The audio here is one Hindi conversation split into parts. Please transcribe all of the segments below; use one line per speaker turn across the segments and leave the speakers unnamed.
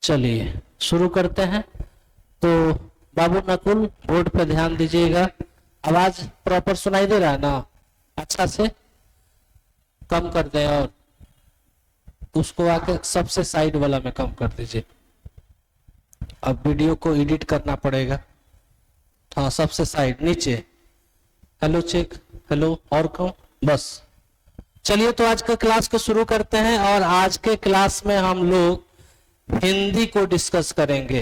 चलिए शुरू करते हैं। तो बाबू नकुल बोर्ड पे ध्यान दीजिएगा। आवाज प्रॉपर सुनाई दे रहा है ना? अच्छा से कम कर दें और उसको आके सबसे साइड वाला में कम कर दीजिए। अब वीडियो को एडिट करना पड़ेगा। हाँ सबसे साइड नीचे। हेलो चेक, हेलो और कम, बस। चलिए तो आज का क्लास को शुरू करते हैं और आज के क्लास में हम लोग हिंदी को डिस्कस करेंगे।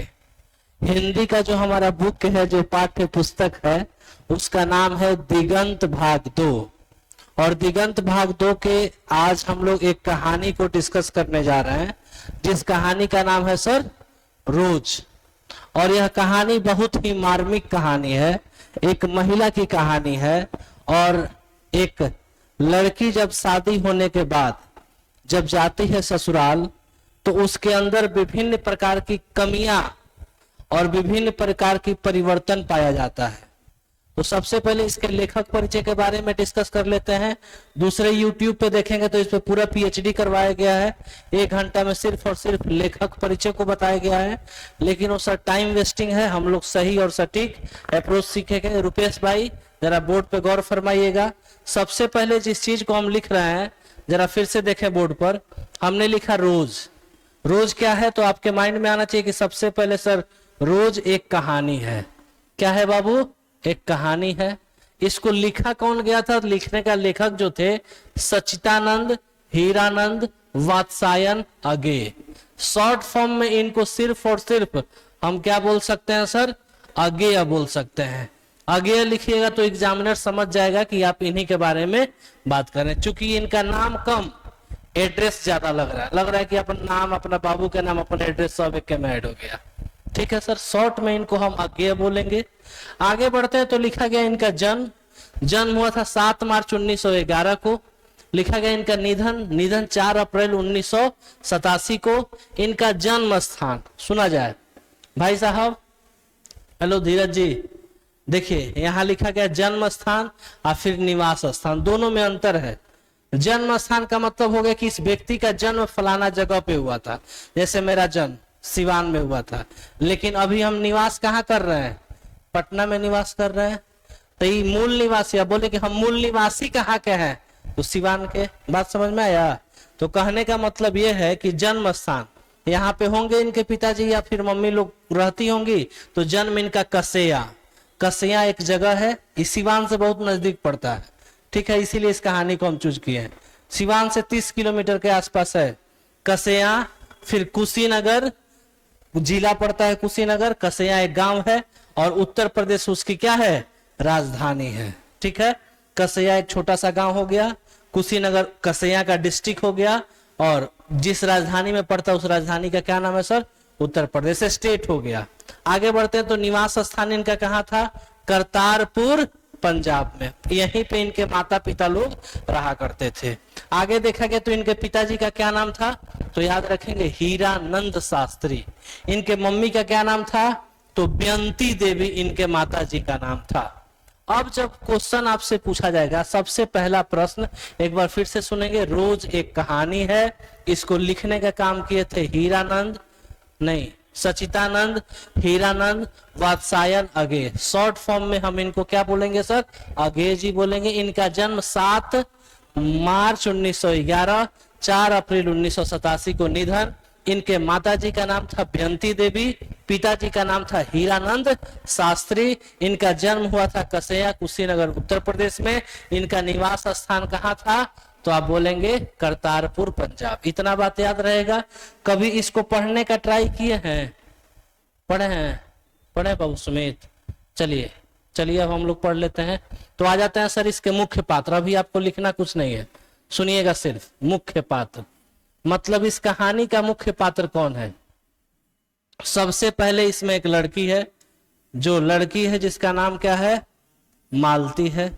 हिंदी का जो हमारा बुक है, जो पाठ्य पुस्तक है, उसका नाम है दिगंत भाग 2। और दिगंत भाग 2 के आज हम लोग एक कहानी को डिस्कस करने जा रहे हैं, जिस कहानी का नाम है सर रोज। और यह कहानी बहुत ही मार्मिक कहानी है। एक महिला की कहानी है और एक लड़की जब शादी होने के बाद जब जाती है ससुराल, तो उसके अंदर विभिन्न प्रकार की कमियां और विभिन्न प्रकार की परिवर्तन पाया जाता है। तो सबसे पहले इसके लेखक परिचय के बारे में डिस्कस कर लेते हैं। दूसरे YouTube पे देखेंगे तो इस पे पूरा PhD करवाया गया है। 1 घंटा में सिर्फ और सिर्फ लेखक परिचय को बताया गया है, लेकिन वो सर टाइम वेस्टिंग है। हम लोग सही और सटीक अप्रोच सीखेंगे। रुपेश भाई जरा बोर्ड पे गौर फरमाइएगा। सबसे पहले जिस चीज को हम लिख रहे हैं, जरा फिर से देखें बोर्ड पर, हमने लिखा रोज। रोज क्या है? तो आपके माइंड में आना चाहिए कि सबसे पहले सर रोज एक कहानी है। क्या है बाबू? एक कहानी है। इसको लिखा कौन गया था? लिखने का लेखक जो थे सच्चिदानंद, हीरानंद, वात्सायन अगे। शॉर्ट फॉर्म में इनको सिर्फ और सिर्फ हम क्या बोल सकते हैं सर? अगेय बोल सकते हैं। अगेय लिखिएगा तो एग्जामिनर समझ जाएगा कि आप इन्हीं के बारे में बात करें। चूंकि इनका नाम कम, एड्रेस ज्यादा लग रहा है कि अपना नाम, अपना बाबू का नाम, अपना एड्रेस सब एक में ऐड हो गया। ठीक है सर, शॉर्ट में इनको हम अज्ञेय बोलेंगे। आगे बढ़ते हैं तो लिखा गया इनका जन्म हुआ था 7 मार्च 1911 को। लिखा गया इनका निधन 4 अप्रैल 1987 को। इनका जन्म स्थान सुना जाए भाई साहब। हेलो धीरज जी, देखिए यहाँ लिखा गया जन्म स्थान और फिर निवास स्थान, दोनों में अंतर है। जन्म स्थान का मतलब हो गया कि इस व्यक्ति का जन्म फलाना जगह पे हुआ था। जैसे मेरा जन्म सिवान में हुआ था, लेकिन अभी हम निवास कहाँ कर रहे हैं? पटना में निवास कर रहे हैं। तो ये मूल निवासी, अब बोले कि हम मूल निवासी कहाँ के हैं? तो सिवान के। बात समझ में आया? तो कहने का मतलब ये है कि जन्म स्थान यहाँ पे होंगे इनके पिताजी या फिर मम्मी लोग रहती होंगी, तो जन्म इनका कसेया एक जगह है, इस सिवान से बहुत नजदीक पड़ता है। ठीक है, इसीलिए इस कहानी को हम चूज किए हैं। सिवान से 30 किलोमीटर के आसपास है कसेया। फिर कुशीनगर जिला पड़ता है, कुशीनगर। कसेया एक गांव है और उत्तर प्रदेश उसकी क्या है? राजधानी है। ठीक है, कसेया एक छोटा सा गांव हो गया, कुशीनगर कसेया का डिस्ट्रिक्ट हो गया, और जिस राजधानी में पड़ता है उस राजधानी का क्या नाम है सर? उत्तर प्रदेश स्टेट हो गया। आगे बढ़ते हैं तो निवास स्थान इनका कहाँ था? करतारपुर पंजाब में। यहीं पे इनके माता पिता लोग रहा करते थे। आगे देखा गया तो इनके पिताजी का क्या नाम था? तो याद रखेंगे हीरानंद शास्त्री। इनके मम्मी का क्या नाम था? तो बेअंती देवी इनके माता जी का नाम था। अब जब क्वेश्चन आपसे पूछा जाएगा, सबसे पहला प्रश्न एक बार फिर से सुनेंगे। रोज एक कहानी है। इसको लिखने का काम किए थे सच्चिदानंद, हीरानंद, वात्सायन अगे। शॉर्ट फॉर्म में हम इनको क्या बोलेंगे सर? अगे जी बोलेंगे। इनका जन्म 7 मार्च 1911, 4 अप्रैल 1987 को निधन। इनके माताजी का नाम था बेअंती देवी, पिताजी का नाम था हीरानंद शास्त्री। इनका जन्म हुआ था कसेया, कुशीनगर, उत्तर प्रदेश में। इनका निवास स्थान कहाँ था? तो आप बोलेंगे करतारपुर पंजाब। इतना बात याद रहेगा। कभी इसको पढ़ने का ट्राई किए हैं? पढ़े बाबू सुमित? चलिए अब हम लोग पढ़ लेते हैं। तो आ जाते हैं सर इसके मुख्य पात्र। अभी आपको लिखना कुछ नहीं है, सुनिएगा सिर्फ मुख्य पात्र। मतलब इस कहानी का मुख्य पात्र कौन है? सबसे पहले इसमें एक लड़की है, जो लड़की है जिसका नाम क्या है? मालती है।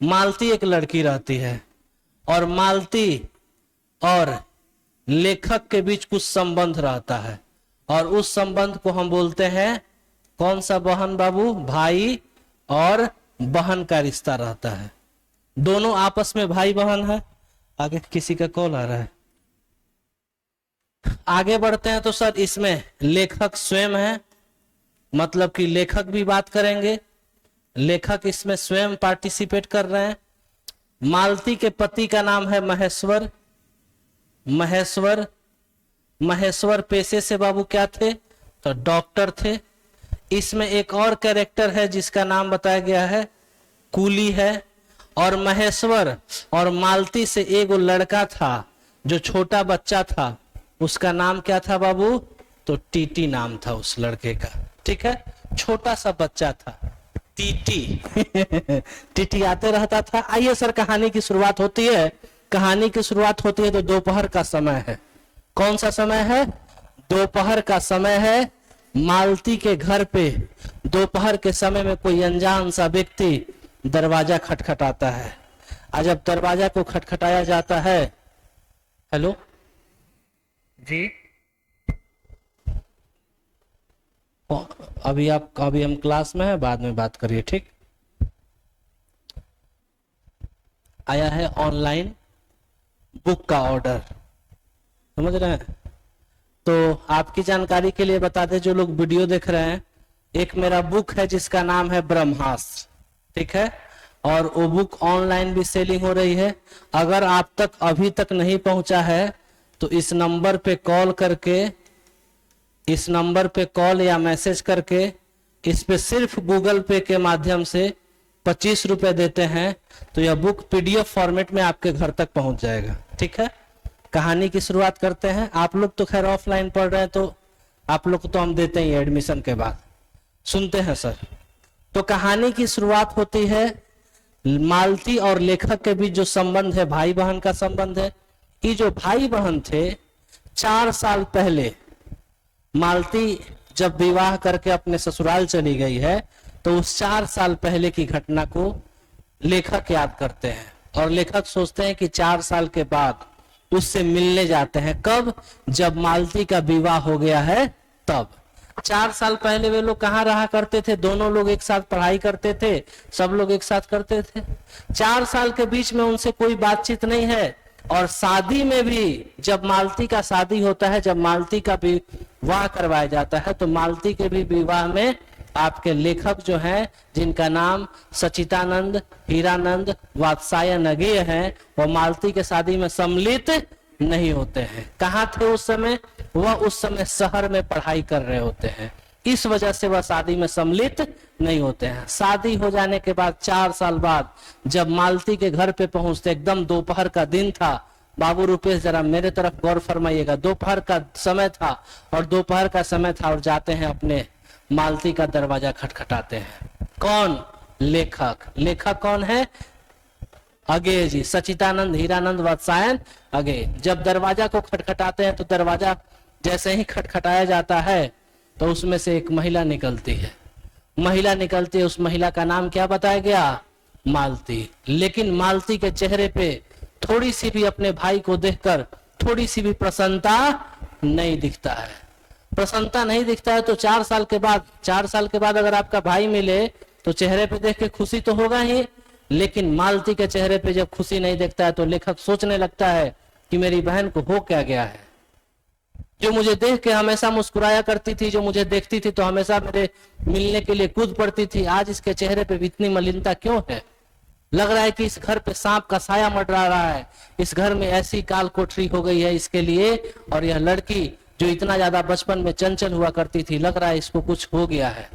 मालती एक लड़की रहती है और मालती और लेखक के बीच कुछ संबंध रहता है, और उस संबंध को हम बोलते हैं कौन सा बहन बाबू? भाई और बहन का रिश्ता रहता है। दोनों आपस में भाई बहन है। आगे किसी का कॉल आ रहा है। आगे बढ़ते हैं तो सर इसमें लेखक स्वयं है, मतलब कि लेखक भी बात करेंगे, लेखक इसमें स्वयं पार्टिसिपेट कर रहे हैं। मालती के पति का नाम है महेश्वर। महेश्वर महेश्वर पेशे से बाबू क्या थे, तो डॉक्टर थे। इसमें एक और कैरेक्टर है जिसका नाम बताया गया है कूली है। और महेश्वर और मालती से एक लड़का था जो छोटा बच्चा था, उसका नाम क्या था बाबू, तो टीटी नाम था उस लड़के का। ठीक है, छोटा सा बच्चा था टीटी टीटी आते रहता था। आइए सर कहानी की शुरुआत होती है। कहानी की शुरुआत होती है तो दोपहर का समय है। कौन सा समय है, दोपहर का समय है। मालती के घर पे दोपहर के समय में कोई अनजान सा व्यक्ति दरवाजा खटखटाता है। आज जब दरवाजा को खटखटाया जाता है, हेलो जी, अभी हम क्लास में हैं, बाद में बात करिए, ठीक। आया है ऑनलाइन बुक का ऑर्डर, समझ रहे हैं। तो आपकी जानकारी के लिए बता दें जो लोग वीडियो देख रहे हैं, एक मेरा बुक है जिसका नाम है ब्रह्मास्त्र, ठीक है, और वो बुक ऑनलाइन भी सेलिंग हो रही है। अगर आप तक अभी तक नहीं पहुंचा है तो इस नंबर पे कॉल करके, इस नंबर पे कॉल या मैसेज करके, इस पे सिर्फ गूगल पे के माध्यम से 25 रुपए देते हैं तो यह बुक पीडीएफ फॉर्मेट में आपके घर तक पहुंच जाएगा। ठीक है, कहानी की शुरुआत करते हैं। आप लोग तो खैर ऑफलाइन पढ़ रहे हैं तो आप लोग को तो हम देते ही एडमिशन के बाद। सुनते हैं सर। तो कहानी की शुरुआत होती है, मालती और लेखक के बीच जो संबंध है, भाई बहन का संबंध है। ये जो भाई बहन थे, 4 साल पहले मालती जब विवाह करके अपने ससुराल चली गई है तो उस 4 साल पहले की घटना को लेखक याद करते हैं और लेखक सोचते हैं कि 4 साल के बाद उससे मिलने जाते हैं। कब, जब मालती का विवाह हो गया है तब। 4 साल पहले वे लोग कहाँ रहा करते थे, दोनों लोग एक साथ पढ़ाई करते थे, सब लोग एक साथ करते थे। 4 साल के बीच में उनसे कोई बातचीत नहीं है। और शादी में भी जब मालती का शादी होता है, जब मालती का विवाह करवाया जाता है तो मालती के भी विवाह में आपके लेखक जो हैं, जिनका नाम सचितानंद, हीरानंद, वात्सायन अगेय हैं, वो मालती के शादी में सम्मिलित नहीं होते हैं। कहाँ थे उस समय, वह उस समय शहर में पढ़ाई कर रहे होते हैं, इस वजह से वह शादी में सम्मिलित नहीं होते हैं। शादी हो जाने के बाद 4 साल बाद जब मालती के घर पे पहुंचते, एकदम दोपहर का दिन था। बाबू रुपेश जरा मेरे तरफ गौर फरमाइएगा, दोपहर का समय था और दोपहर का समय था और जाते हैं अपने मालती का दरवाजा खटखटाते हैं। कौन, लेखक। लेखक कौन है, अगेय जी, सचितानंद, हीरानंद, वात्सायन अगेय। जब दरवाजा को खटखटाते हैं तो दरवाजा जैसे ही खटखटाया जाता है तो उसमें से एक महिला निकलती है। महिला निकलती है, उस महिला का नाम क्या बताया गया, मालती। लेकिन मालती के चेहरे पे थोड़ी सी भी अपने भाई को देखकर थोड़ी सी भी प्रसन्नता नहीं दिखता है। प्रसन्नता नहीं दिखता है तो 4 साल के बाद अगर आपका भाई मिले तो चेहरे पे देख के खुशी तो होगा ही, लेकिन मालती के चेहरे पे जब खुशी नहीं दिखता है तो लेखक सोचने लगता है कि मेरी बहन को हो क्या गया है। जो मुझे देख के हमेशा मुस्कुराया करती थी, जो मुझे देखती थी तो हमेशा मेरे मिलने के लिए कूद पड़ती थी, आज इसके चेहरे पे इतनी मलिनता क्यों है। लग रहा है कि इस घर पे सांप का साया मंडरा रहा है, इस घर में ऐसी काल कोठरी हो गई है इसके लिए। और यह लड़की जो इतना ज्यादा बचपन में चंचल हुआ करती थी, लग रहा है इसको कुछ हो गया है।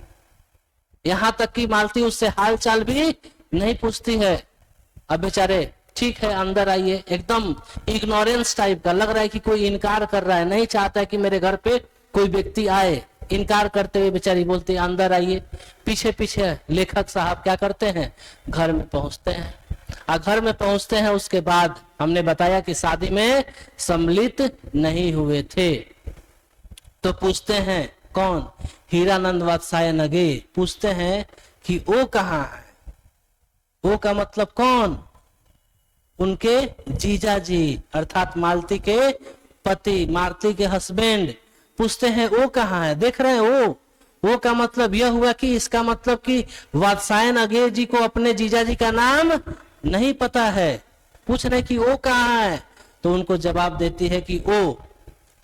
यहाँ तक कि मालती उससे हाल चाल भी नहीं पूछती है। अब बेचारे, ठीक है अंदर आइए, एकदम इग्नोरेंस टाइप का लग रहा है कि कोई इनकार कर रहा है, नहीं चाहता है कि मेरे घर पे कोई व्यक्ति आए। इनकार करते हुए बेचारी बोलती है अंदर आइए। पीछे पीछे लेखक साहब क्या करते हैं, घर में पहुंचते हैं। और घर में पहुंचते हैं, उसके बाद हमने बताया कि शादी में सम्मिलित नहीं हुए थे। तो पूछते हैं कौन, हीरानंद वात्सायन अगेय पूछते हैं कि वो कहाँ है। वो का मतलब कौन, उनके जीजा जी अर्थात मालती के पति, मालती के हस्बैंड। पूछते हैं वो कहाँ है, देख रहे हैं वो का मतलब यह हुआ कि इसका मतलब कि वात्सायन अगेय जी को अपने जीजा जी का नाम नहीं पता है। पूछ रहे कि वो कहाँ है तो उनको जवाब देती है कि वो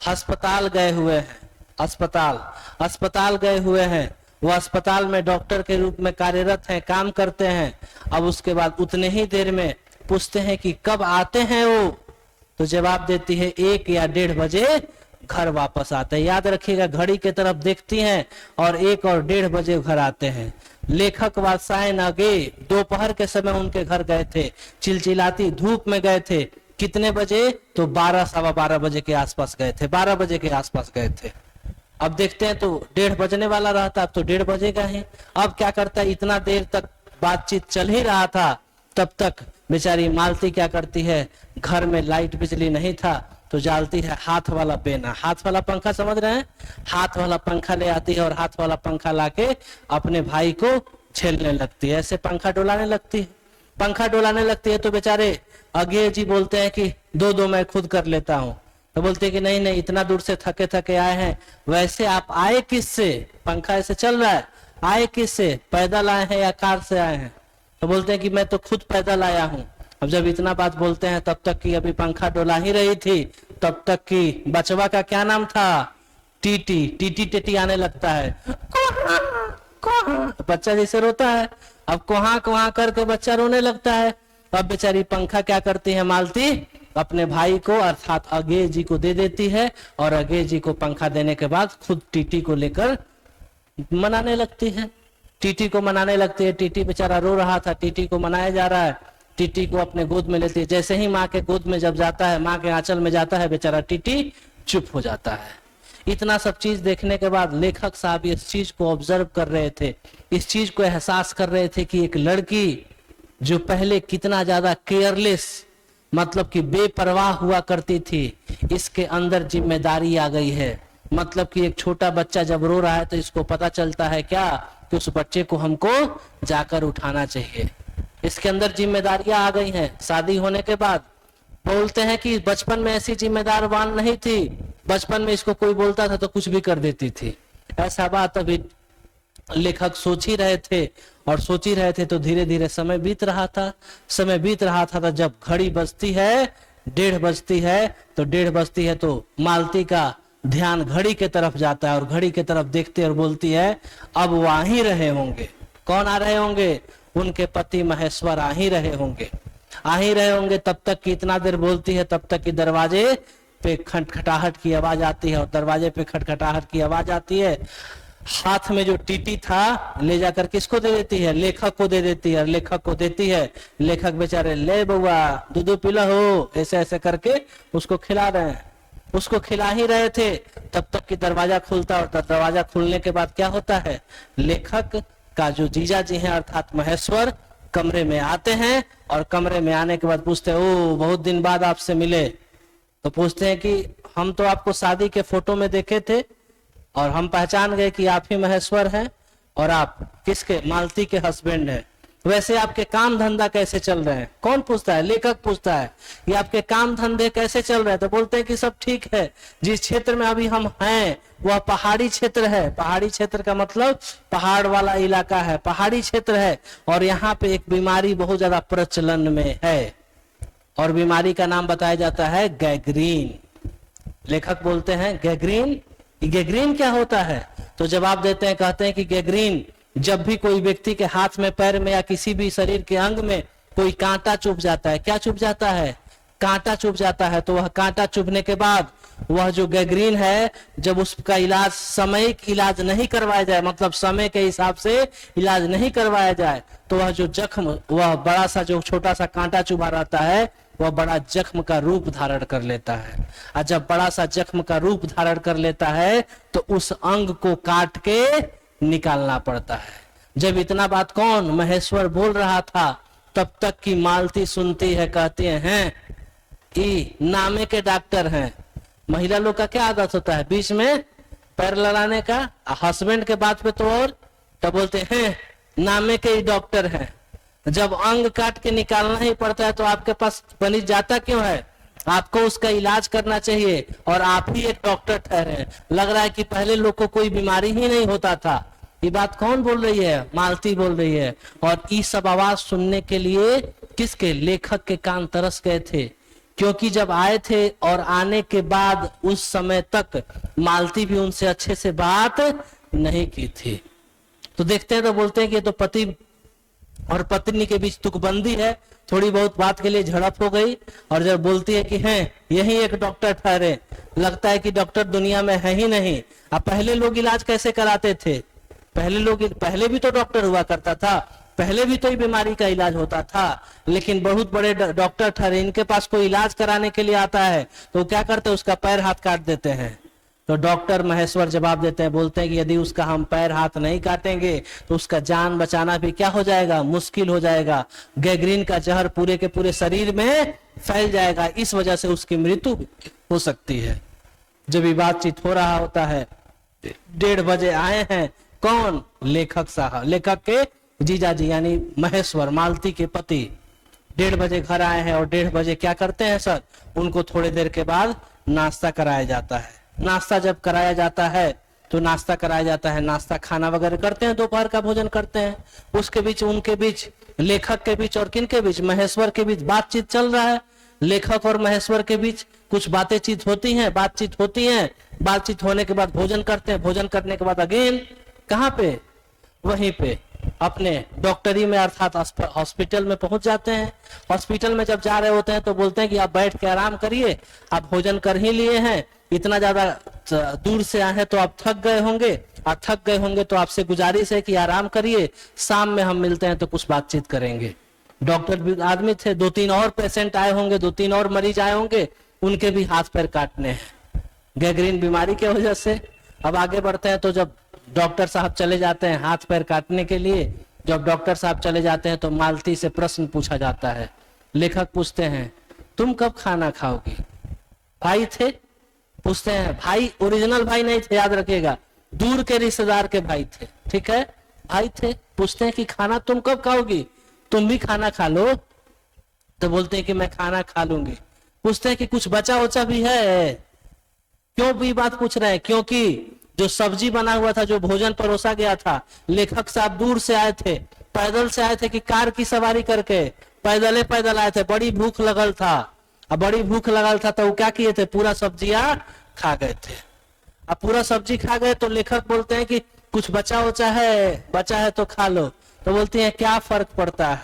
अस्पताल गए हुए हैं, अस्पताल गए हुए हैं, वो अस्पताल में डॉक्टर के रूप में कार्यरत हैं, काम करते हैं। अब उसके बाद उतने ही देर में पूछते हैं कि कब आते हैं वो, तो जवाब देती है 1 या 1:30 बजे घर वापस आते हैं। याद रखिएगा, घड़ी के तरफ देखती हैं और 1 और 1:30 बजे घर आते हैं। लेखक वात्सायन आगे दोपहर के समय उनके घर गए थे, चिलचिलाती धूप में गए थे। कितने बजे? तो 12 सवा 12 बजे के आसपास गए थे, 12 बजे के आसपास गए थे। अब देखते हैं तो 1:30 बजने वाला रहता, अब तो 1:30 बजेगा ही। अब क्या करता है, इतना देर तक बातचीत चल ही रहा था, तब तक बेचारी मालती क्या करती है, घर में लाइट बिजली नहीं था तो डालती है हाथ वाला बेना, हाथ वाला पंखा समझ रहे हैं, हाथ वाला पंखा ले आती है और हाथ वाला पंखा लाके अपने भाई को झेलने लगती है, ऐसे पंखा डोलाने लगती है। पंखा डोलाने लगती है तो बेचारे अगे जी बोलते हैं कि दो मैं खुद कर लेता हूँ। तो बोलते हैं कि नहीं नहीं, इतना दूर से थके थके आए हैं, वैसे आप आए किससे, पंखा ऐसे चल रहा है, आए किससे, पैदल आए हैं या कार से आए हैं? तो बोलते हैं कि मैं तो खुद पैदल आया हूँ। अब जब इतना बात बोलते हैं तब तक कि अभी पंखा डोला ही रही थी, तब तक कि बचवा का क्या नाम था, टीटी, टीटी टेटी आने लगता है, बच्चा जैसे रोता है, अब कोहा कोहा करके बच्चा रोने लगता है। अब बेचारी पंखा क्या करती है मालती, अपने भाई को अर्थात अगे जी को दे देती है और अगे जी को पंखा देने के बाद खुद टीटी को लेकर मनाने लगती है, टीटी को मनाने लगती है। टीटी बेचारा रो रहा था, टीटी को मनाया जा रहा है, टीटी को अपने गोद में लेती है। जैसे ही माँ के गोद में जब जाता है, माँ के आंचल में जाता है, बेचारा टीटी चुप हो जाता है। इतना सब चीज देखने के बाद लेखक साहब इस चीज को ऑब्जर्व कर रहे थे, इस चीज को एहसास कर रहे थे कि एक लड़की जो पहले कितना ज्यादा केयरलेस मतलब कि बेपरवाह हुआ करती थी, इसके अंदर जिम्मेदारी आ गई है। मतलब कि एक छोटा बच्चा जब रो रहा है तो इसको पता चलता है क्या कि उस बच्चे को हमको जाकर उठाना चाहिए। इसके अंदर जिम्मेदारियां आ गई हैं। शादी होने के बाद बोलते हैं कि बचपन में ऐसी जिम्मेदारवान नहीं थी, बचपन में इसको कोई बोलता था तो कुछ भी कर देती थी। ऐसा बात अभी लेखक सोच ही रहे थे और सोच ही रहे थे तो धीरे धीरे समय बीत रहा था। समय बीत रहा था तो जब घड़ी बजती है 1:30 बजती है तो 1:30 बजती है तो मालती का ध्यान घड़ी के तरफ जाता है और घड़ी के तरफ देखते और बोलती है अब वो आ ही रहे होंगे। कौन आ रहे होंगे? उनके पति महेश्वर आ ही रहे होंगे, आ ही रहे होंगे। तब तक की इतना देर बोलती है, तब तक की दरवाजे पे खटखटाहट की आवाज आती है और दरवाजे पे खटखटाहट की आवाज आती है। हाथ में जो टीटी था ले जाकर किसको दे देती है? लेखक को दे देती है। लेखक को देती है, लेखक बेचारे ले बउआ दूध पिला हो, ऐसे ऐसे करके उसको खिला रहे हैं। उसको खिला ही रहे थे तब तक कि दरवाजा खुलता और दरवाजा खुलने के बाद क्या होता है, लेखक का जो जीजा जी हैं अर्थात महेश्वर कमरे में आते हैं और कमरे में आने के बाद पूछते हैं ओ बहुत दिन बाद आपसे मिले। तो पूछते हैं कि हम तो आपको शादी के फोटो में देखे थे और हम पहचान गए कि आप ही महेश्वर हैं और आप किसके, मालती के हस्बैंड हैं। वैसे आपके काम धंधा कैसे चल रहे हैं? कौन पूछता है? लेखक पूछता है कि आपके काम धंधे कैसे चल रहे हैं? तो बोलते हैं कि सब ठीक है। जिस क्षेत्र में अभी हम हैं वह पहाड़ी क्षेत्र है। पहाड़ी क्षेत्र का मतलब पहाड़ वाला इलाका है, पहाड़ी क्षेत्र है और यहाँ पे एक बीमारी बहुत ज्यादा प्रचलन में है और बीमारी का नाम बताया जाता है गैंग्रीन। लेखक बोलते हैं गैंग्रीन, गैंग्रीन क्या होता है? तो जवाब देते हैं, कहते हैं कि गैंग्रीन जब भी कोई व्यक्ति के हाथ में, पैर में या किसी भी शरीर के अंग में कोई कांटा चुभ जाता है। क्या चुभ जाता है? कांटा चुभ जाता है। तो वह कांटा चुभने के बाद वह जो गैंग्रीन है, जब उसका इलाज सामयिक इलाज नहीं करवाया जाए, मतलब समय के हिसाब से इलाज नहीं करवाया जाए, तो वह जो जख्म, वह बड़ा सा जो छोटा सा कांटा चुभा रहता है वह बड़ा जख्म का रूप धारण कर लेता है। और जब बड़ा सा जख्म का रूप धारण कर लेता है तो उस अंग को काट के निकालना पड़ता है। जब इतना बात कौन, महेश्वर बोल रहा था, तब तक की मालती सुनती है, कहती हैं ये नामे के डॉक्टर हैं। महिला लोग का क्या आदत होता है, बीच में पैर लड़ाने का, हस्बैंड के बात पे तो और, तो बोलते हैं नामे के ही डॉक्टर हैं। जब अंग काट के निकालना ही पड़ता है तो आपके पास बनी जाता क्यों है? आपको उसका इलाज करना चाहिए और आप ही एक डॉक्टर ठहरे। लग रहा है कि पहले लोग को कोई बीमारी ही नहीं होता था। ये बात कौन बोल रही है? मालती बोल रही है। और ये सब आवाज सुनने के लिए किसके, लेखक के कान तरस गए थे क्योंकि जब आए थे और आने के बाद उस समय तक मालती भी उनसे अच्छे से बात नहीं की थी। तो देखते हैं तो बोलते हैं कि ये तो पति और पत्नी के बीच तुकबंदी है, थोड़ी बहुत बात के लिए झड़प हो गई। और जब बोलती है कि हैं यही एक डॉक्टर ठहरे, लगता है कि डॉक्टर दुनिया में है ही नहीं। अब पहले लोग इलाज कैसे कराते थे? पहले भी तो डॉक्टर हुआ करता था, पहले भी तो ये बीमारी का इलाज होता था, लेकिन बहुत बड़े डॉक्टर ठहरे, इनके पास कोई इलाज कराने के लिए आता है तो क्या करते हैं? उसका पैर हाथ काट देते हैं। तो डॉक्टर महेश्वर जवाब देते हैं, बोलते हैं कि यदि उसका हम पैर हाथ नहीं काटेंगे तो उसका जान बचाना भी क्या हो जाएगा? मुश्किल हो जाएगा। गैंग्रीन का जहर पूरे के पूरे शरीर में फैल जाएगा, इस वजह से उसकी मृत्यु हो सकती है। जब ये बातचीत हो रहा होता है, 1:30 बजे आए हैं कौन? लेखक साहब, लेखक के जीजाजी यानी महेश्वर, मालती के पति 1:30 बजे घर आए हैं। और 1:30 बजे क्या करते हैं सर? उनको थोड़ी देर के बाद नाश्ता कराया जाता है। नाश्ता जब कराया जाता है तो नाश्ता कराया जाता है, नाश्ता खाना वगैरह करते हैं, दोपहर का भोजन करते हैं। उसके बीच उनके बीच, लेखक के बीच और किनके बीच? महेश्वर के बीच बातचीत चल रहा है। लेखक और महेश्वर के बीच कुछ बातचीत होती हैं, बातचीत होती हैं। बातचीत होने के बाद भोजन करते हैं, भोजन करने के बाद अगेन कहाँ पे? वहीं पे अपने डॉक्टरी में अर्थात हॉस्पिटल में पहुंच जाते हैं। हॉस्पिटल में जब जा रहे होते हैं तो बोलते हैं कि आप बैठ के आराम करिए, आप भोजन कर ही लिए हैं, इतना ज्यादा दूर से आए हैं तो आप थक गए होंगे, और थक गए होंगे तो आपसे गुजारिश है कि आराम करिए, शाम में हम मिलते हैं तो कुछ बातचीत करेंगे। डॉक्टर भी आदमी थे, 2-3 और पेशेंट आए होंगे, 2-3 और मरीज आए होंगे, उनके भी हाथ पैर काटने हैं गैंग्रीन बीमारी की वजह से। अब आगे बढ़ते हैं तो जब डॉक्टर साहब चले जाते हैं हाथ पैर काटने के लिए, जब डॉक्टर साहब चले जाते हैं तो मालती से प्रश्न पूछा जाता है। लेखक पूछते हैं तुम कब खाना खाओगी? भाई थे? पूछते हैं भाई, ओरिजिनल भाई नहीं थे, याद रखिएगा, दूर के रिश्तेदार के भाई थे, ठीक है, भाई थे। पूछते हैं कि खाना तुम कब खाओगी? तुम भी खाना खा लो। तो बोलते हैं कि मैं खाना खा लूंगी। पूछते हैं कि कुछ बचा उचा भी है? क्यों भी बात पूछ रहे हैं? क्योंकि जो सब्जी बना हुआ था, जो भोजन परोसा गया था, लेखक साहब दूर से आए थे, पैदल से आए थे कि कार की सवारी करके, पैदल आए थे, बड़ी भूख लगल था। अब बड़ी भूख लगल था तो वो क्या किए थे? पूरा सब्जियां खा गए थे। अब पूरा सब्जी खा गए तो लेखक बोलते हैं कि कुछ बचा है तो खा लो। तो बोलती है क्या फर्क पड़ता है?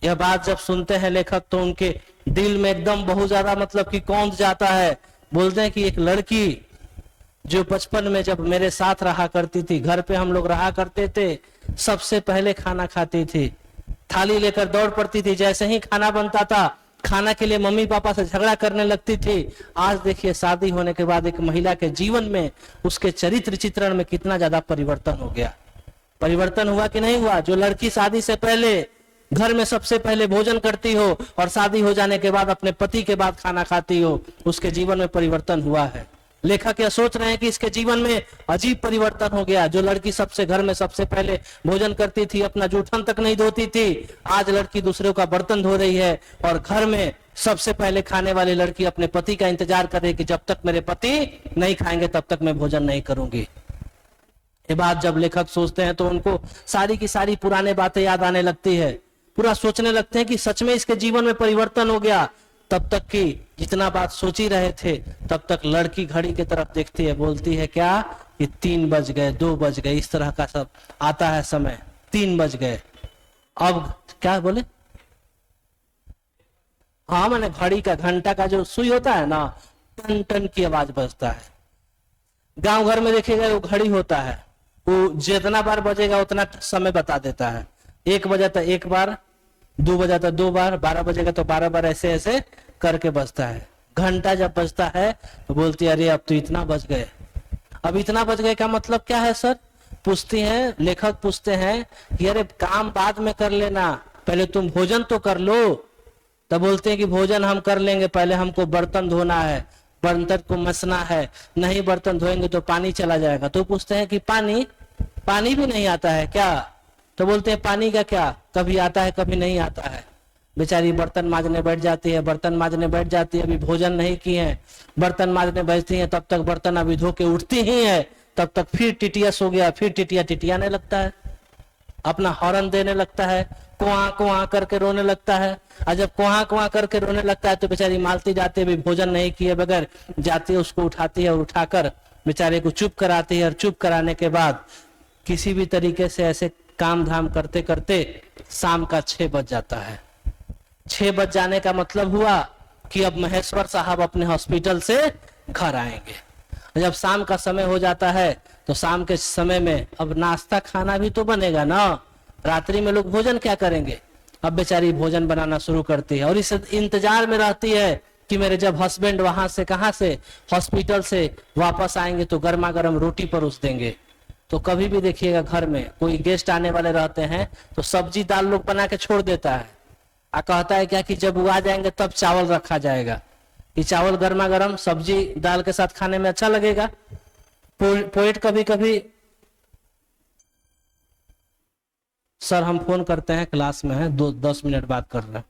यह बात जब सुनते हैं लेखक तो उनके दिल में एकदम बहुत ज्यादा मतलब कि कौंध जाता है। बोलते हैं कि एक लड़की जो बचपन में जब मेरे साथ रहा करती थी, घर पे हम लोग रहा करते थे, सबसे पहले खाना खाती थी, थाली लेकर दौड़ पड़ती थी, जैसे ही खाना बनता था खाना के लिए मम्मी पापा से झगड़ा करने लगती थी। आज देखिए शादी होने के बाद एक महिला के जीवन में, उसके चरित्र चित्रण में कितना ज्यादा परिवर्तन हो गया। परिवर्तन हुआ कि नहीं हुआ? जो लड़की शादी से पहले घर में सबसे पहले भोजन करती हो और शादी हो जाने के बाद अपने पति के बाद खाना खाती हो, उसके जीवन में परिवर्तन हुआ है। लेखक यह सोच रहे हैं कि इसके जीवन में अजीब परिवर्तन हो गया। जो लड़की सबसे घर में सबसे पहले भोजन करती थी, अपना जूठन तक नहीं धोती थी, आज लड़की दूसरों का बर्तन धो रही है। और घर में सबसे पहले खाने वाली लड़की अपने पति का इंतजार कर रही है कि जब तक मेरे पति नहीं खाएंगे तब तक मैं भोजन नहीं करूंगी। ये बात जब लेखक सोचते हैं तो उनको सारी की सारी पुराने बातें याद आने लगती है। पूरा सोचने लगते हैं कि सच में इसके जीवन में परिवर्तन हो गया। तब तक की जितना बात सोच ही रहे थे, तब तक लड़की घड़ी की तरफ देखती है, बोलती है क्या कि 3 बज गए, 2 बज गए, इस तरह का सब आता है समय। 3 बज गए। अब क्या बोले? हाँ, मैंने घड़ी का घंटा का जो सुई होता है ना, टन टन की आवाज बजता है। गांव घर में देखिएगा वो घड़ी होता है, वो जितना बार बजेगा उतना समय बता देता है। 1 बजा तो 1 बार, 2 बजा तो 2 बार, 12 बजेगा तो 12 बार, ऐसे ऐसे करके बजता है। घंटा जब बजता है तो बोलती है अरे अब तो इतना बज गए। अब इतना बज गए का मतलब क्या है सर? पूछती हैं, लेखक पूछते हैं कि अरे काम बाद में कर लेना, पहले तुम भोजन तो कर लो। तब बोलते हैं कि भोजन हम कर लेंगे, पहले हमको बर्तन धोना है, बर्तन को मसना है, नहीं बर्तन धोएंगे तो पानी चला जाएगा। तो पूछते हैं कि पानी भी नहीं आता है क्या? तो बोलते हैं पानी का क्या, कभी आता है कभी नहीं आता है। बेचारी बर्तन मांजने बैठ जाती है, बर्तन मांजने बैठ जाती है, अभी भोजन नहीं किए हैं, बर्तन मांजने बैठती है, तब तक बर्तन अभी धो के उठती ही है, तब तक फिर टिटियस हो गया, फिर टिटियाने लगता है। अपना हॉर्न देने लगता है, कुआं कुआं करके रोने लगता है। और जब कुआं कुआं करके रोने लगता है तो बेचारी मालती जाती है, भी भोजन नहीं किए बगैर जाती है, उसको उठाती है और उठाकर बेचारे को चुप कराती है। और चुप कराने के बाद किसी भी तरीके से ऐसे काम धाम करते करते शाम का 6 बज जाता है। 6 बज जाने का मतलब हुआ कि अब महेश्वर साहब अपने हॉस्पिटल से घर आएंगे। जब शाम का समय हो जाता है तो शाम के समय में अब नाश्ता खाना भी तो बनेगा ना, रात्रि में लोग भोजन क्या करेंगे। अब बेचारी भोजन बनाना शुरू करती है और इस इंतजार में रहती है कि मेरे जब हस्बैंड वहां से कहां से हॉस्पिटल से वापस आएंगे तो गर्मा गर्म रोटी परोस देंगे। तो कभी भी देखिएगा घर में कोई गेस्ट आने वाले रहते हैं तो सब्जी दाल लोग बना के छोड़ देता है, कहता है क्या कि जब वो आ जाएंगे तब चावल रखा जाएगा, कि चावल गर्मा गर्म सब्जी दाल के साथ खाने में अच्छा लगेगा। पोएट कभी कभी, सर हम फोन करते हैं, क्लास में है, 10 मिनट बात कर रहे हैं।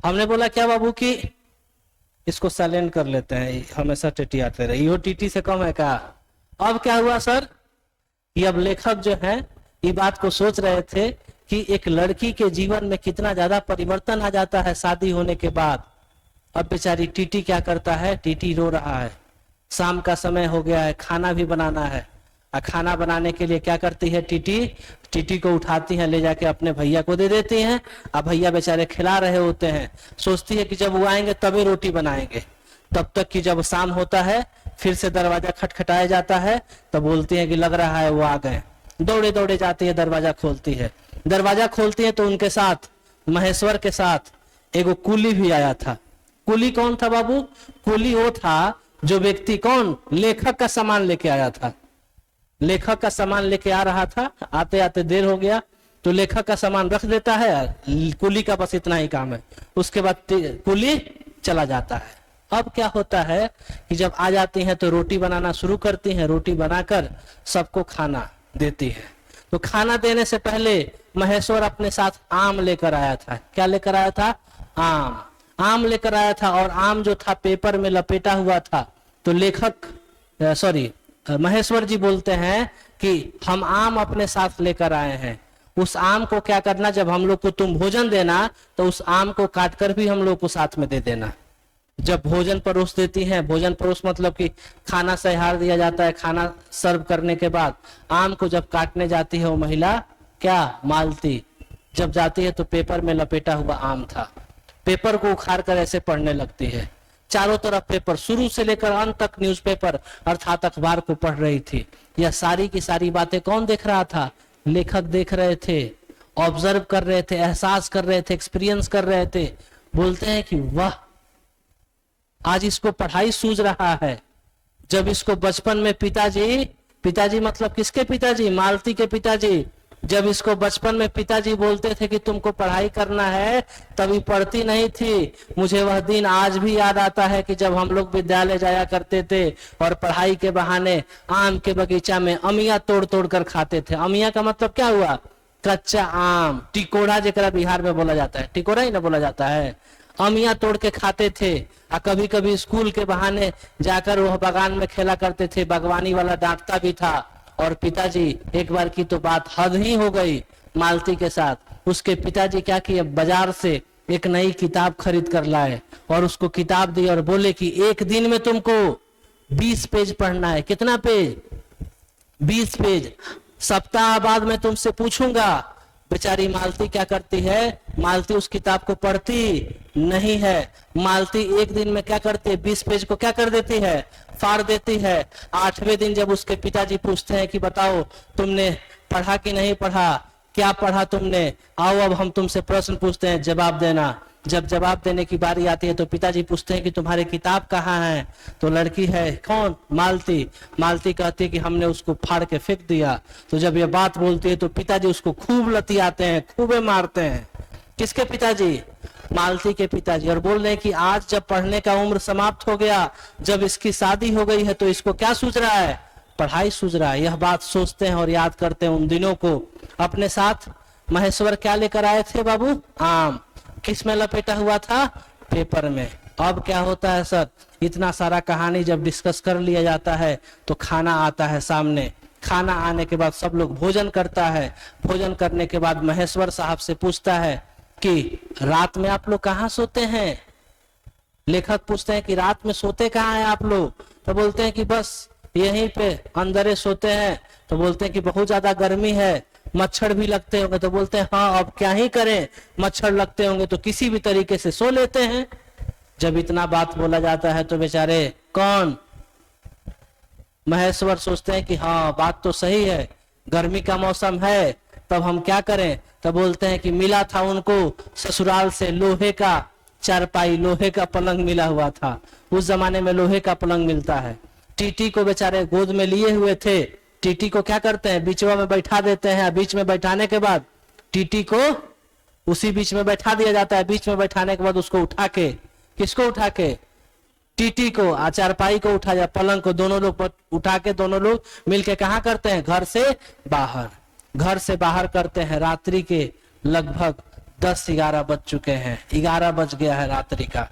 हमने बोला क्या बाबू कि इसको साइलेंट कर लेते हैं, हमेशा टिटियाते रहे, यो टीटी से कम है क्या। अब क्या हुआ सर, ये अब लेखक जो है ये बात को सोच रहे थे कि एक लड़की के जीवन में कितना ज्यादा परिवर्तन आ जाता है शादी होने के बाद। अब बेचारी टीटी क्या करता है, टीटी रो रहा है, शाम का समय हो गया है, खाना भी बनाना है। और खाना बनाने के लिए क्या करती है टीटी, टीटी को उठाती है, ले जाके अपने भैया को दे देती हैं। अब भैया बेचारे खिला रहे होते हैं, सोचती है कि जब वो आएंगे तभी रोटी बनाएंगे। तब तक कि जब शाम होता है फिर से दरवाजा खटखटाया जाता है, तब बोलती है कि लग रहा है वो आ गए। दौड़े दौड़े जाती है, दरवाजा खोलती है। दरवाजा खोलती है तो उनके साथ, महेश्वर के साथ एगो कुली भी आया था। कुली कौन था बाबू, कुली वो था जो व्यक्ति कौन, लेखक का सामान लेके आया था। लेखक का सामान लेके आ रहा था, आते आते देर हो गया तो लेखक का सामान रख देता है, कुली का बस इतना ही काम है। उसके बाद कुली चला जाता है। अब क्या होता है कि जब आ जाती हैं तो रोटी बनाना शुरू करती हैं, रोटी बनाकर सबको खाना देती है। तो खाना देने से पहले महेश्वर अपने साथ आम लेकर आया था। क्या लेकर आया था, आम लेकर आया था। और आम जो था पेपर में लपेटा हुआ था। तो लेखक महेश्वर जी बोलते हैं कि हम आम अपने साथ लेकर आए हैं, उस आम को क्या करना, जब हम लोग को तुम भोजन देना तो उस आम को काट कर भी हम लोग को साथ में दे देना। जब भोजन परोस देती हैं, भोजन परोस मतलब कि खाना सहार दिया जाता है, खाना सर्व करने के बाद आम को जब काटने जाती है वो महिला, क्या मालती, जब जाती है तो पेपर में लपेटा हुआ आम था, पेपर को उखाड़ कर ऐसे पढ़ने लगती है। चारों तरफ पेपर, शुरू से लेकर अंत तक न्यूज़पेपर अर्थात अखबार को पढ़ रही थी। यह सारी की सारी बातें कौन देख रहा था, लेखक देख रहे थे, ऑब्जर्व कर रहे थे, एहसास कर रहे थे, एक्सपीरियंस कर रहे थे। बोलते हैं कि वाह, आज इसको पढ़ाई सूझ रहा है। जब इसको बचपन में पिताजी मतलब किसके पिताजी, मालती के पिताजी, जब इसको बचपन में पिताजी बोलते थे कि तुमको पढ़ाई करना है, तभी पढ़ती नहीं थी। मुझे वह दिन आज भी याद आता है कि जब हम लोग विद्यालय जाया करते थे और पढ़ाई के बहाने आम के बगीचा में अमिया तोड़ तोड़ कर खाते थे। अमिया का मतलब क्या हुआ, कच्चा आम, टिकोड़ा जेकरा बिहार में बोला जाता है, टिकोड़ा ही ना बोला जाता है। अमिया तोड़ के खाते थे। और कभी कभी स्कूल के बहाने जाकर वह बागान में खेला करते थे, बागवानी वाला डांटता भी था। और पिताजी, एक बार की तो बात हद ही हो गई मालती के साथ। उसके पिताजी क्या किए, बाजार से एक नई किताब खरीद कर लाए और उसको किताब दी और बोले कि एक दिन में तुमको 20 पेज पढ़ना है। कितना पेज, 20 पेज। सप्ताह बाद मैं तुमसे पूछूंगा। बेचारी मालती क्या करती है, मालती उस किताब को पढ़ती नहीं है। मालती एक दिन में क्या करती है, 20 पेज को क्या कर देती है, फाड़ देती है। 8वें दिन जब उसके पिताजी पूछते हैं कि बताओ तुमने पढ़ा कि नहीं पढ़ा, क्या पढ़ा तुमने, आओ अब हम तुमसे प्रश्न पूछते हैं, जवाब देना। जब जवाब देने की बारी आती है तो पिताजी पूछते हैं कि तुम्हारी किताब कहाँ है। तो लड़की है कौन, मालती। मालती कहती है कि हमने उसको फाड़ के फेंक दिया। तो जब ये बात बोलती है तो पिताजी उसको खूब लतियाते हैं, खूबे मारते हैं। किसके पिताजी, मालती के पिताजी। और बोल रहे हैं कि आज जब पढ़ने का उम्र समाप्त हो गया, जब इसकी शादी हो गई है तो इसको क्या सूझ रहा है, पढ़ाई सूझ रहा है। यह बात सोचते हैं और याद करते हैं उन दिनों को। अपने साथ महेश्वर क्या लेकर आए थे बाबू, आम। किस में लपेटा हुआ था, पेपर में। अब क्या होता है सर, इतना सारा कहानी जब डिस्कस कर लिया जाता है तो खाना आता है सामने। खाना आने के बाद सब लोग भोजन करता है। भोजन करने के बाद महेश्वर साहब से पूछता है कि रात में आप लोग कहाँ सोते हैं। लेखक पूछते हैं कि रात में सोते कहाँ हैं आप लोग। तो बोलते हैं कि बस यहीं पे अंदर सोते हैं। तो बोलते हैं कि बहुत ज्यादा गर्मी है, मच्छर भी लगते होंगे। तो बोलते हैं हाँ अब क्या ही करें, मच्छर लगते होंगे तो किसी भी तरीके से सो लेते हैं। जब इतना बात बोला जाता है तो बेचारे कौन, महेश्वर सोचते हैं कि हाँ बात तो सही है, गर्मी का मौसम है, तब हम क्या करें। तब बोलते हैं कि मिला था उनको ससुराल से लोहे का चारपाई, लोहे का पलंग मिला हुआ था। उस जमाने में लोहे का पलंग मिलता है। टीटी को बेचारे गोद में लिए हुए थे। टीटी को क्या करते हैं, बीचवा में बैठा देते हैं। बीच में बैठाने के बाद टीटी को उसी बीच में बैठा दिया जाता है। बीच में बैठाने के बाद उसको उठा के, किसको उठा के, टीटी को, चारपाई को उठा, या पलंग को, दोनों लोग उठा के दोनों लोग मिलके कहाँ करते हैं, घर से बाहर। घर से बाहर करते हैं। रात्रि के लगभग 10-11 बज चुके हैं। 11 बज गया है रात्रि का।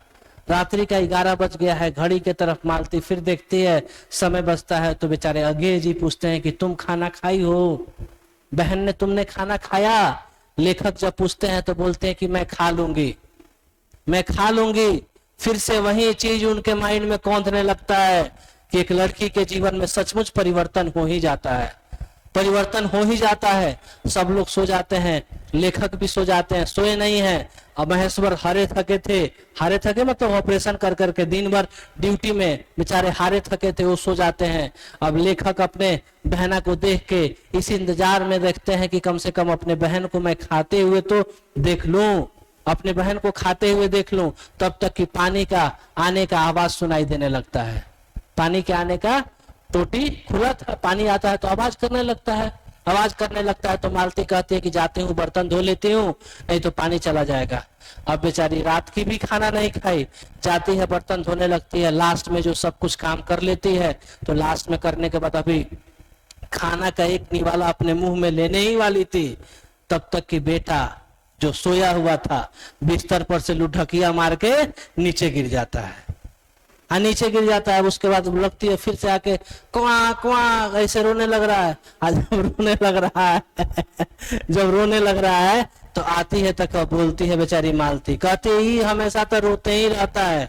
रात्रि का 11 बज गया है। घड़ी के तरफ मालती फिर देखती है, समय बचता है। तो बेचारे अगे जी पूछते हैं कि तुम खाना खाई हो, बहन ने तुमने खाना खाया। लेखक जब पूछते हैं तो बोलते हैं कि मैं खा लूंगी, मैं खा लूंगी। फिर से वही चीज उनके माइंड में कौंधने लगता है कि एक लड़की के जीवन में सचमुच परिवर्तन हो ही जाता है, परिवर्तन हो ही जाता है। सब लोग सो जाते हैं, लेखक भी सो जाते हैं, सोए नहीं हैं। अब महेश्वर हारे थके थे, हारे थके मतलब ऑपरेशन कर करके दिन भर ड्यूटी में बेचारे हारे थके थे, वो सो जाते हैं। अब लेखक अपने बहना को देख के इस इंतजार में देखते हैं कि कम से कम अपने बहन को मैं खाते हुए तो देख लूं, अपने बहन को खाते हुए देख लूं। तब तक कि पानी का आने का आवाज सुनाई देने लगता है। पानी के आने का, टोटी खुला था, पानी आता है तो आवाज करने लगता है। आवाज करने लगता है तो मालती कहती है कि जाती हूँ बर्तन धो लेती हूँ, नहीं तो पानी चला जाएगा। अब बेचारी रात की भी खाना नहीं खाई, जाती है बर्तन धोने लगती है। लास्ट में जो सब कुछ काम कर लेती है, तो लास्ट में करने के बाद अभी खाना का एक निवाला अपने मुंह में लेने ही वाली थी, तब तक कि बेटा जो सोया हुआ था बिस्तर पर से लुढ़किया मार के नीचे गिर जाता है। नीचे गिर जाता है। उसके बाद लगती है फिर से आके कुआ कुआ ऐसे रोने लग रहा है। आज जब रोने लग रहा है जब रोने लग रहा है तो आती है तक बोलती है बेचारी मालती, कहती ही हमेशा तो रोते ही रहता है,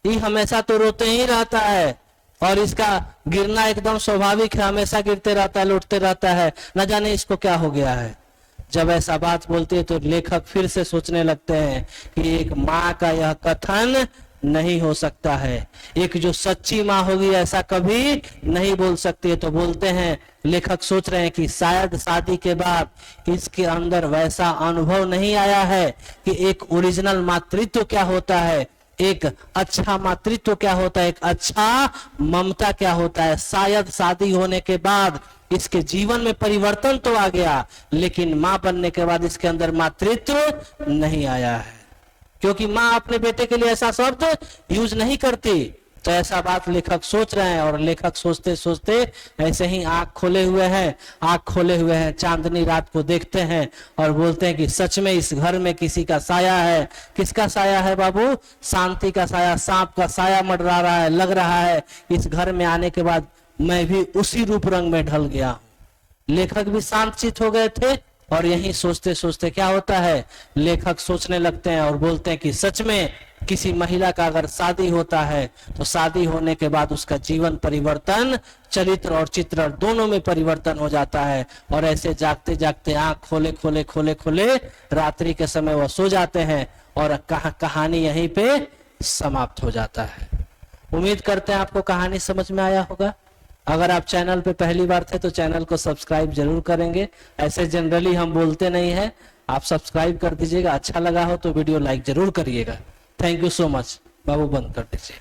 ये हमेशा तो रोते ही रहता है, और इसका गिरना एकदम स्वाभाविक है, हमेशा गिरते रहता है, लौटते रहता है, न जाने इसको क्या हो गया है। जब ऐसा बात बोलती है तो लेखक फिर से सोचने लगते हैं कि एक माँ का यह कथन नहीं हो सकता है, एक जो सच्ची माँ होगी ऐसा कभी नहीं बोल सकती है। तो बोलते हैं, लेखक सोच रहे हैं कि शायद शादी के बाद इसके अंदर वैसा अनुभव नहीं आया है कि एक ओरिजिनल मातृत्व क्या होता है, एक अच्छा मातृत्व क्या होता है, एक अच्छा ममता क्या होता है। शायद शादी होने के बाद इसके जीवन में परिवर्तन तो आ गया, लेकिन माँ बनने के बाद इसके अंदर मातृत्व नहीं आया है, क्योंकि माँ अपने बेटे के लिए ऐसा शब्द यूज नहीं करती। तो ऐसा बात लेखक सोच रहे हैं, और लेखक सोचते सोचते ऐसे ही आंख खोले हुए हैं, आंख खोले हुए हैं, चांदनी रात को देखते हैं और बोलते हैं कि सच में इस घर में किसी का साया है। किसका साया है बाबू? शांति का साया, सांप का साया मंडरा रहा है। लग रहा है इस घर में आने के बाद मैं भी उसी रूप रंग में ढल गया हूं। लेखक भी शांत चित हो गए थे, और यही सोचते सोचते क्या होता है, लेखक सोचने लगते हैं और बोलते हैं कि सच में किसी महिला का अगर शादी होता है तो शादी होने के बाद उसका जीवन परिवर्तन, चरित्र और चित्र दोनों में परिवर्तन हो जाता है। और ऐसे जागते जागते आंख खोले खोले खोले खोले रात्रि के समय वह सो जाते हैं, और कहानी यहीं पे समाप्त हो जाता है। उम्मीद करते हैं आपको कहानी समझ में आया होगा। अगर आप चैनल पे पहली बार थे तो चैनल को सब्सक्राइब जरूर करेंगे। ऐसे जनरली हम बोलते नहीं है, आप सब्सक्राइब कर दीजिएगा। अच्छा लगा हो तो वीडियो लाइक जरूर करिएगा। Thank you so much. बाबू बंद कर दीजिए।